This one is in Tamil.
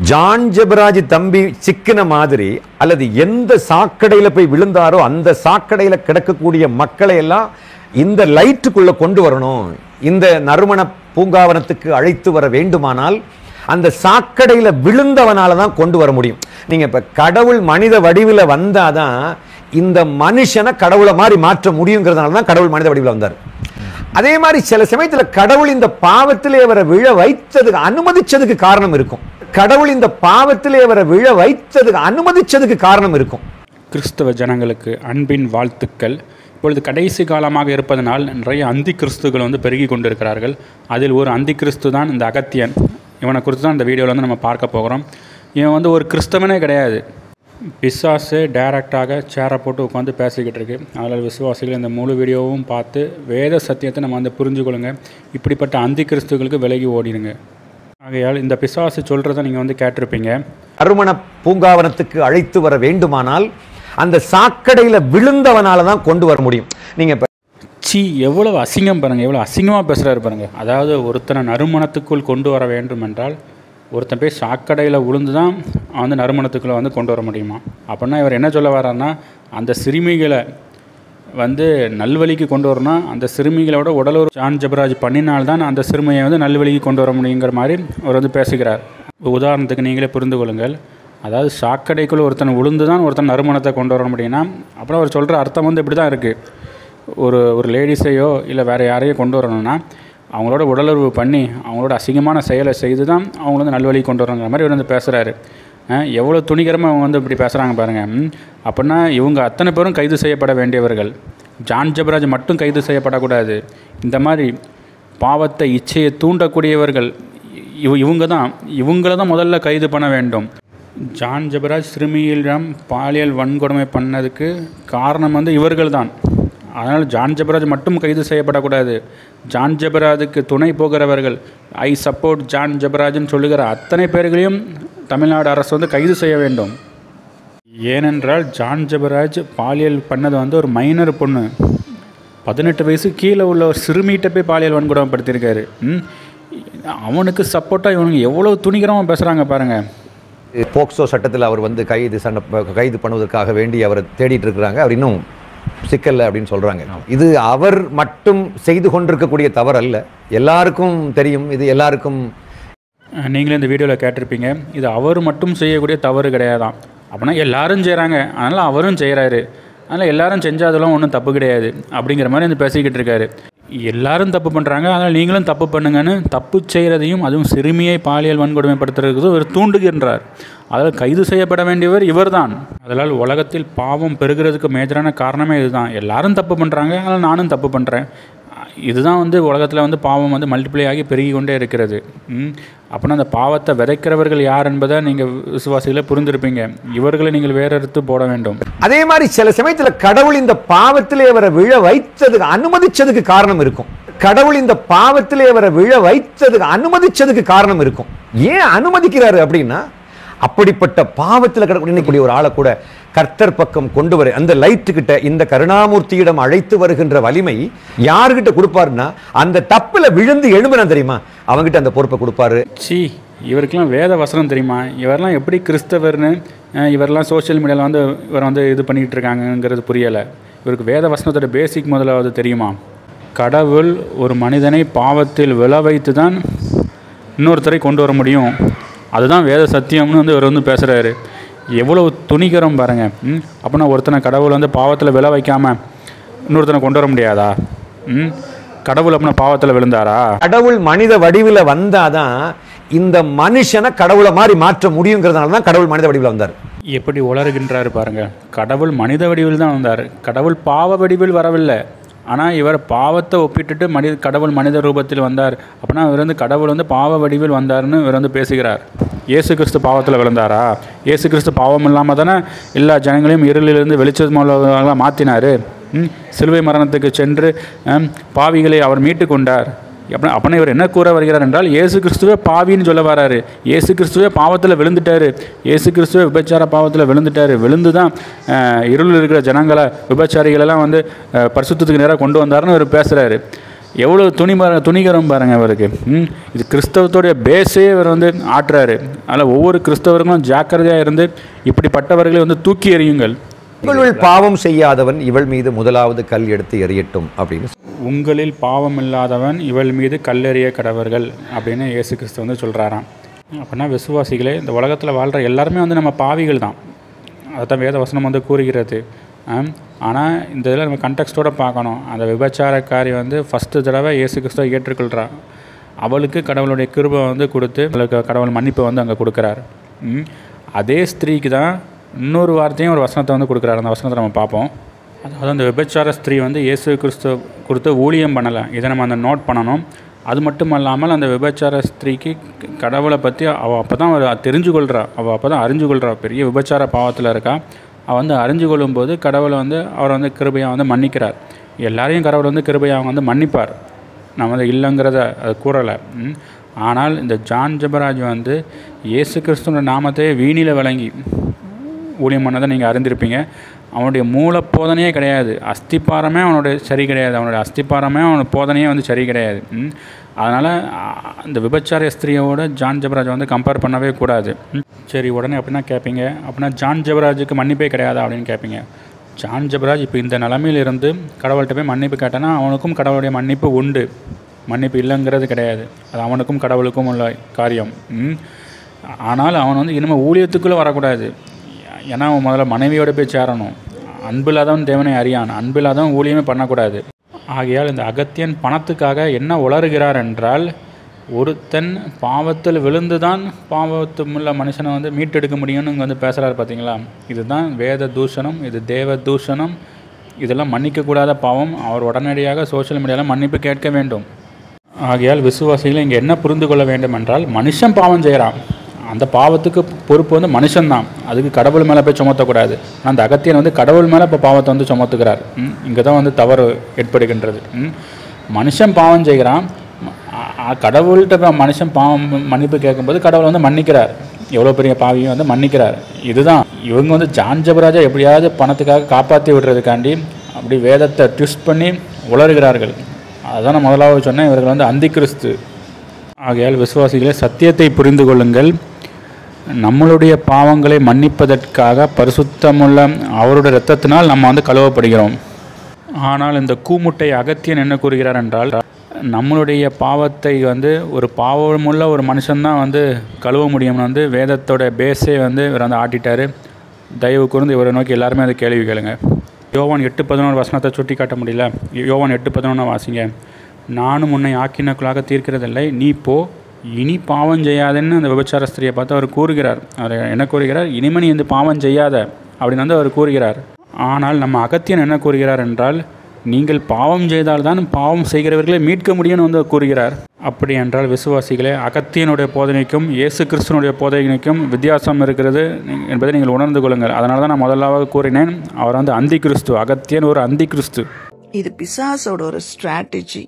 ஜான் ஜெபராஜ் தம்பி சிக்கின மாதிரி அல்லது எந்த சாக்கடையில போய் விழுந்தாரோ அந்த சாக்கடையில கிடக்கக்கூடிய மக்களை எல்லாம் இந்த லைட்டுக்குள்ள கொண்டு வரணும். இந்த நறுமண பூங்காவனத்துக்கு அழைத்து வர வேண்டுமானால் அந்த சாக்கடையில விழுந்தவனால தான் கொண்டு வர முடியும். நீங்க இப்ப கடவுள் மனித வடிவில வந்தாதான் இந்த மனுஷனை கடவுளை மாதிரி மாற்ற முடியுங்கிறதுனால தான் கடவுள் மனித வடிவில் வந்தார். அதே மாதிரி சில சமயத்துல கடவுள் இந்த பாவத்திலே அவரை விழ வைத்ததுக்கு அனுமதிச்சதுக்கு காரணம் இருக்கும். கடவுள் இந்த பாவத்திலே அவரை விழ வைத்ததுக்கு அனுமதிச்சதுக்கு காரணம் இருக்கும். கிறிஸ்தவ ஜனங்களுக்கு அன்பின் வாழ்த்துக்கள். இப்பொழுது கடைசி காலமாக இருப்பதனால் நிறைய அந்தி கிறிஸ்துகள் வந்து பெருகி கொண்டிருக்கிறார்கள். அதில் ஒரு அந்தி கிறிஸ்து தான் இந்த அகத்தியன். இவனை குறித்து தான் இந்த வீடியோவில் வந்து நம்ம பார்க்க போகிறோம். இவன் வந்து ஒரு கிறிஸ்தவனே கிடையாது. பிசாசு டைரக்டாக சேரை போட்டு உட்காந்து பேசிக்கிட்டு இருக்கு. அதில் விசுவாசிகள் இந்த முழு வீடியோவும் பார்த்து வேத சத்தியத்தை நம்ம வந்து புரிஞ்சுக்கொள்ளுங்க. இப்படிப்பட்ட அந்தி கிறிஸ்துகளுக்கு விலகி ஓடிடுங்க. ஆகையால் இந்த பிசாசு சொல்கிறத நீங்கள் வந்து கேட்டிருப்பீங்க. நறுமண பூங்காவனத்துக்கு அழைத்து வர வேண்டுமானால் அந்த சாக்கடையில விழுந்தவனால தான் கொண்டு வர முடியும். நீங்க எவ்வளவு அசிங்கம் பாருங்கள், எவ்வளோ அசிங்கமாக பேசுகிறாரு பாருங்கள். அதாவது ஒருத்தனை நறுமணத்துக்குள் கொண்டு வர வேண்டும் என்றால் ஒருத்தன் போய் சாக்கடையில் விழுந்து தான் வந்து நறுமணத்துக்குள்ளே வந்து கொண்டு வர முடியுமா? அப்படின்னா இவர் என்ன சொல்ல வர்றாருன்னா, அந்த சிறுமிகளை வந்து நல்வழிக்கு கொண்டு வரணும். அந்த சிறுமிகளோட உடலூர் ஜான் ஜெபராஜ் பண்ணினால்தான் அந்த சிறுமியை வந்து நல்வழிக்கு கொண்டு வர முடியுங்கிற மாதிரி அவர் வந்து பேசுகிறார். உதாரணத்துக்கு நீங்களே புரிந்து கொள்ளுங்கள். அதாவது சாக்கடைக்குள்ளே ஒருத்தன் விழுந்து தான் ஒருத்தன் நறுமணத்தை கொண்டு வர முடியும்னா, அப்புறம் அவர் சொல்கிற அர்த்தம் வந்து இப்படி தான் இருக்குது. ஒரு லேடிஸையோ இல்லை வேறு யாரையோ கொண்டு வரணும்னா அவங்களோட உடலுறவு பண்ணி அவங்களோட அசிங்கமான செயலை செய்து தான் அவங்கள வந்து நல்வழி கொண்டு வரணுங்கிற மாதிரி இவர் வந்து பேசுகிறாரு. எவ்வளோ துணிகரமாக அவங்க வந்து இப்படி பேசுகிறாங்க பாருங்கள். அப்படின்னா இவங்க அத்தனை பேரும் கைது செய்யப்பட வேண்டியவர்கள். ஜான் ஜெபராஜ் மட்டும் கைது செய்யப்படக்கூடாது. இந்த மாதிரி பாவத்தை இச்சையை தூண்டக்கூடியவர்கள் இவங்கள தான் முதல்ல கைது பண்ண வேண்டும். ஜான் ஜெபராஜ் சிறுமியிடம் பாலியல் வன்கொடுமை பண்ணதுக்கு காரணம் வந்து இவர்கள் தான். அதனால் ஜான் ஜெபராஜ் மட்டும் கைது செய்யப்படக்கூடாது. ஜான் ஜெபராஜுக்கு துணை போகிறவர்கள், ஐ சப்போர்ட் ஜான் ஜெபராஜ்னு சொல்லுகிற அத்தனை பேர்களையும் தமிழ்நாடு அரசு வந்து கைது செய்ய வேண்டும். ஏனென்றால் ஜான் ஜெபராஜ் பாலியல் பண்ணது வந்து ஒரு மைனர் பொண்ணு, 18 வயசு கீழே உள்ள ஒரு சிறுமிகிட்ட போய் பாலியல் வன்கொடுமைப்படுத்தியிருக்காரு. அவனுக்கு சப்போர்ட்டாக இவனுக்கு எவ்வளோ துணிகரமாக பேசுகிறாங்க பாருங்கள். போக்சோ சட்டத்தில் அவர் வந்து கைது பண்ணுவதற்காக வேண்டி அவரை தேடிட்டு இருக்கிறாங்க. அவர் இன்னும் சிக்கல்ல அப்படின்னு சொல்றாங்க. இது அவர் மட்டும் செய்து கொண்டிருக்கக்கூடிய தவறு அல்ல, எல்லாருக்கும் தெரியும். இது எல்லாருக்கும் நீங்களே இந்த வீடியோவில் கேட்டிருப்பீங்க. இது அவர் மட்டும் செய்யக்கூடிய தவறு கிடையாதான். அப்படின்னா எல்லாரும் செய்கிறாங்க, அதனால் அவரும் செய்கிறாரு, அதனால் எல்லாரும் செஞ்சாதெல்லாம் ஒன்றும் தப்பு கிடையாது அப்படிங்கிற மாதிரி வந்து பேசிக்கிட்டு இருக்காரு. எல்லாரும் தப்பு பண்ணுறாங்க, அதனால் நீங்களும் தப்பு பண்ணுங்கன்னு தப்பு செய்கிறதையும் அதுவும் சிறுமியை பாலியல் வன்கொடுமைப்படுத்துறதுக்கு ஒரு தூண்டுகின்றார். அதில் கைது செய்யப்பட வேண்டியவர் இவர் தான். அதனால் உலகத்தில் பாவம் பெருகிறதுக்கு மேஜரான காரணமே இதுதான். எல்லாரும் தப்பு பண்ணுறாங்க, அதனால் நானும் தப்பு பண்ணுறேன். இதுதான் வந்து உலகத்தில் வந்து பாவம் வந்து மல்டிப்ளை ஆகி பெருகி கொண்டே இருக்கிறது. அப்படின்னா அந்த பாவத்தை விதைக்கிறவர்கள் யார் என்பதை நீங்கள் விசுவாசிகளை புரிந்திருப்பீங்க. இவர்களை நீங்கள் வேற எடுத்து போட வேண்டும். அதே மாதிரி சில சமயத்தில் கடவுள் இந்த பாவத்திலே அவரை விழ வைத்ததுக்கு அனுமதிச்சதுக்கு காரணம் இருக்கும். கடவுள் இந்த பாவத்திலே அவரை விழ வைத்ததுக்கு அனுமதிச்சதுக்கு காரணம் இருக்கும். ஏன் அனுமதிக்கிறாரு அப்படின்னா, அப்படிப்பட்ட பாவத்தில் கிடக்கக்கூடிய ஒரு ஆளை கூட கர்த்தர் பக்கம் கொண்டு வர அந்த லைட்டு கிட்ட இந்த கருணாமூர்த்தியிடம் அழைத்து வருகின்ற வலிமை யாருகிட்ட கொடுப்பாருன்னா, அந்த தப்புல விழுந்து எழும்பினா தெரியுமா அவங்ககிட்ட அந்த பொறுப்பை கொடுப்பாரு. இவருக்கெல்லாம் வேத வசனம் தெரியுமா? இவரெல்லாம் எப்படி கிறிஸ்தவர்னு இவரெல்லாம் சோசியல் மீடியாவில் வந்து இவர் வந்து இது பண்ணிக்கிட்டு இருக்காங்கங்கிறது புரியலை. இவருக்கு வேத வசனத்தோட பேசிக் முதலாவது தெரியுமா? கடவுள் ஒரு மனிதனை பாவத்தில் விழ வைத்து தான் இன்னொருத்தரை கொண்டு வர முடியும். அதுதான் வேத சத்தியம்னு வந்து இவர் வந்து பேசுகிறாரு. எவ்வளவு துணிகரம் பாருங்கள். அப்படின்னா ஒருத்தனை கடவுள் வந்து பாவத்தில் விழ வைக்காமல் இன்னொருத்தனை கொண்டு வர முடியாதா? கடவுள் அப்படின்னா பாவத்தில் விழுந்தாரா? கடவுள் மனித வடிவில் வந்தாதான் இந்த மனுஷனை கடவுளை மாதிரி மாற்ற முடியுங்கிறதுனால தான் கடவுள் மனித வடிவில் வந்தார். எப்படி உளறுகின்றாரு பாருங்கள். கடவுள் மனித வடிவில் தான் வந்தார், கடவுள் பாவ வடிவில் வரவில்லை. ஆனால் இவர் பாவத்தை ஒப்பிட்டுட்டு கடவுள் மனித ரூபத்தில் வந்தார். அப்படின்னா இவர் வந்து கடவுள் வந்து பாவ வடிவில் வந்தார்னு இவர் வந்து பேசுகிறார். இயேசு கிறிஸ்து பாவத்தில் விழுந்தாரா? இயேசு கிறிஸ்து பாவம் இல்லாமல் தானே எல்லா ஜனங்களையும் இருளிலிருந்து வெளிச்சமாக மாற்றினார். சிலுவை மரணத்துக்கு சென்று பாவிகளை அவர் மீட்டு கொண்டார். அப்படின்னா இவர் என்ன கூற வருகிறார் என்றால், இயேசு கிறிஸ்துவே பாவின்னு சொல்ல வராரு. இயேசு கிறிஸ்துவே பாவத்தில் விழுந்துட்டார், இயேசு கிறிஸ்துவே விபச்சார பாவத்தில் விழுந்துட்டார். விழுந்து தான் இருளில் இருக்கிற ஜனங்களை விபச்சாரிகளெல்லாம் வந்து பரிசுத்தத்துக்கு நேராக கொண்டு வந்தார்னு இவர் பேசுகிறாரு. எவ்வளோ துணிகரம் பாருங்கள் அவருக்கு. இது கிறிஸ்தவத்துடைய பேஸே இவர் வந்து ஆட்டுறாரு. அதில் ஒவ்வொரு கிறிஸ்தவர்களும் ஜாக்கிரதையாக இருந்து இப்படிப்பட்டவர்களை வந்து தூக்கி எறியுங்கள். உங்களுள் பாவம் செய்யாதவன் இவள் மீது முதலாவது கல் எடுத்து எறியட்டும் அப்படின்னு. உங்களில் பாவம் இல்லாதவன் இவள் மீது கல்லெறிய கடவர்கள் அப்படின்னு இயேசு கிறிஸ்து வந்து சொல்கிறாராம். அப்படின்னா விசுவாசிகளே, இந்த உலகத்தில் வாழ்கிற எல்லாருமே வந்து நம்ம பாவிகள் தான். அதுதான் வேத வசனம் வந்து கூறுகிறது. ஆனால் இந்த இதில் நம்ம கண்டெக்ஸ்டோடு பார்க்கணும். அந்த விபச்சாரக்காரி வந்து ஃபஸ்ட்டு தடவை இயேசு கிறிஸ்துவை ஏற்றுக்கொள்கிறான். அவளுக்கு கடவுளுடைய கிருபை வந்து கொடுத்து அவளுக்கு கடவுள் மன்னிப்பை வந்து அங்கே கொடுக்குறாரு. அதே ஸ்திரீக்கு தான் இன்னொரு வார்த்தையும் ஒரு வசனத்தை வந்து கொடுக்குறாரு. அந்த வசனத்தை நம்ம பார்ப்போம். அதாவது அந்த விபச்சார ஸ்திரீ வந்து இயேசு கிறிஸ்து கொடுத்து ஊழியம் பண்ணலை. இதை நம்ம அந்த நோட் பண்ணணும். அது மட்டும் இல்லாமல் அந்த விபச்சார ஸ்திரீக்கு கடவுளை பற்றி அவள் அப்போ தான் அவள் தெரிஞ்சுக்கொள்கிறா. அவள் அப்போ தான் அறிஞ்சுக்கொள்கிறா. பெரிய விபச்சார பாவத்தில் இருக்கா. அவள் வந்து அறிஞ்சு கொள்ளும்போது கடவுளை வந்து அவர் வந்து கிருபையாக வந்து மன்னிக்கிறார். எல்லாரையும் கடவுள் வந்து கிருபையாக வந்து மன்னிப்பார். நம்ம வந்து இல்லைங்கிறத அது கூறலை. ஆனால் இந்த ஜான் ஜெபராஜ் வந்து இயேசு கிறிஸ்துவோட நாமத்தையே வீணில் விளங்கி ஊழியம் பண்ணதை நீங்கள் அறிந்திருப்பீங்க. அவனுடைய மூல போதனையே கிடையாது. அஸ்திப்பாரமே அவனுடைய சரி கிடையாது. அவனுடைய அஸ்திப்பாரமே அவனோட போதனையே வந்து சரி கிடையாது. அதனால் இந்த விபச்சார ஸ்திரியோட ஜான் ஜெபராஜை வந்து கம்பேர் பண்ணவே கூடாது. சரி, உடனே அப்படின்னா கேட்பீங்க, அப்படின்னா ஜான் ஜெபராஜுக்கு மன்னிப்பே கிடையாதா அப்படின்னு கேட்பீங்க. ஜான் ஜெபராஜ் இப்போ இந்த நிலமையிலிருந்து கடவுள்கிட்ட போய் மன்னிப்பு கேட்டானா அவனுக்கும் கடவுளுடைய மன்னிப்பு உண்டு. மன்னிப்பு இல்லைங்கிறது கிடையாது. அது அவனுக்கும் கடவுளுக்கும் உள்ள காரியம். ஆனால் அவன் வந்து இனிமேல் ஊழியத்துக்குள்ளே வரக்கூடாது. ஏன்னா அவன் முதல்ல மனைவியோட போய் சேரணும். அன்பில்லாதவன் தேவனை அறியான். அன்பில்லாதவன் ஊழியமே பண்ணக்கூடாது. ஆகையால் இந்த அகத்தியன் பணத்துக்காக என்ன உளறுகிறார் என்றால், ஒருத்தன் பாவத்தில் விழுந்து தான் பாவத்துமுள்ள மனுஷனை வந்து மீட்டெடுக்க முடியும்னு இங்கே வந்து பேசுகிறார். பார்த்தீங்களா? இதுதான் வேத தூஷணம், இது தேவ தூஷணம். இதெல்லாம் மன்னிக்கக்கூடாத பாவம். அவர் உடனடியாக சோஷியல் மீடியாவில் மன்னிப்பு கேட்க வேண்டும். ஆகையால் விசுவாசிகளை இங்கே என்ன புரிந்து கொள்ள வேண்டும் என்றால், மனுஷன் பாவம் செய்கிறான். அந்த பாவத்துக்கு பொறுப்பு வந்து மனுஷன்தான். அதுக்கு கடவுள் மேலே போய் சுமத்தக்கூடாது. ஆனால் அந்த அகத்தியன் வந்து கடவுள் மேலே இப்போ பாவத்தை வந்து சுமத்துக்கிறார். இங்கே தான் வந்து தவறு ஏற்படுகின்றது. மனுஷன் பாவம் செய்கிறான். கடவுள்கிட்ட மனுஷன் பாவம் மன்னிப்பு கேட்கும்போது கடவுள் வந்து மன்னிக்கிறார். எவ்வளோ பெரிய பாவியும் வந்து மன்னிக்கிறார். இதுதான் இவங்க வந்து ஜான் ஜெபராஜை எப்படியாவது பணத்துக்காக காப்பாற்றி விடுறதுக்காண்டி அப்படி வேதத்தை ட்விஸ்ட் பண்ணி உளறுகிறார்கள். அதுதான் நான் முதலாவது சொன்னேன். இவர்கள் வந்து அந்தி கிறிஸ்து. ஆகையால் விசுவாசிகளே, சத்தியத்தை புரிந்து கொள்ளுங்கள். நம்மளுடைய பாவங்களை மன்னிப்பதற்காக பரிசுத்தமுள்ள அவருடைய இரத்தத்தினால் நம்ம வந்து கழுவப்படுகிறோம். ஆனால் இந்த கூமுட்டை அகத்தியன் என்ன கூறுகிறார் என்றால், நம்மளுடைய பாவத்தை வந்து ஒரு பாவமுள்ள ஒரு மனுஷன்தான் வந்து கழுவ முடியும்னு வந்து வேதத்தோட பேஸே வந்து இவர் வந்து ஆட்டிட்டார். தயவு கூர்ந்து இவரை நோக்கி எல்லாருமே அதை கேள்வி கேளுங்க. யோவான் 8:11 வசனத்தை சுட்டி காட்ட முடியல? யோவான் 8:11 வாசிங்க. நானும் உன்னை ஆக்கினக்குள்ளாக தீர்க்கிறதில்லை, நீ போ, இனி பாவம் செய்யாதன்னு அந்த விபச்சார ஸ்திரியை பார்த்து அவர் கூறுகிறார். அவர் என்ன கூறுகிறார்? இனிமே நீ இந்த பாவம் செய்யாத அப்படின்னு வந்து அவர் கூறுகிறார். ஆனால் நம்ம அகத்தியன் என்ன கூறுகிறார் என்றால், நீங்கள் பாவம் செய்தால்தான் பாவம் செய்கிறவர்களை மீட்க முடியும்னு வந்து கூறுகிறார். அப்படி என்றால் விசுவாசிகளே, அகத்தியனுடைய போதனைக்கும் இயேசு கிறிஸ்துவனுடைய போதனைக்கும் வித்தியாசம் இருக்கிறது என்பதை நீங்கள் உணர்ந்து கொள்ளுங்கள். அதனால தான் நான் முதலாவது கூறினேன், அவர் வந்து அந்தி கிறிஸ்து. அகத்தியன் ஒரு அந்தி கிறிஸ்து. இது பிசாசோட ஒரு ஸ்ட்ராட்டஜி.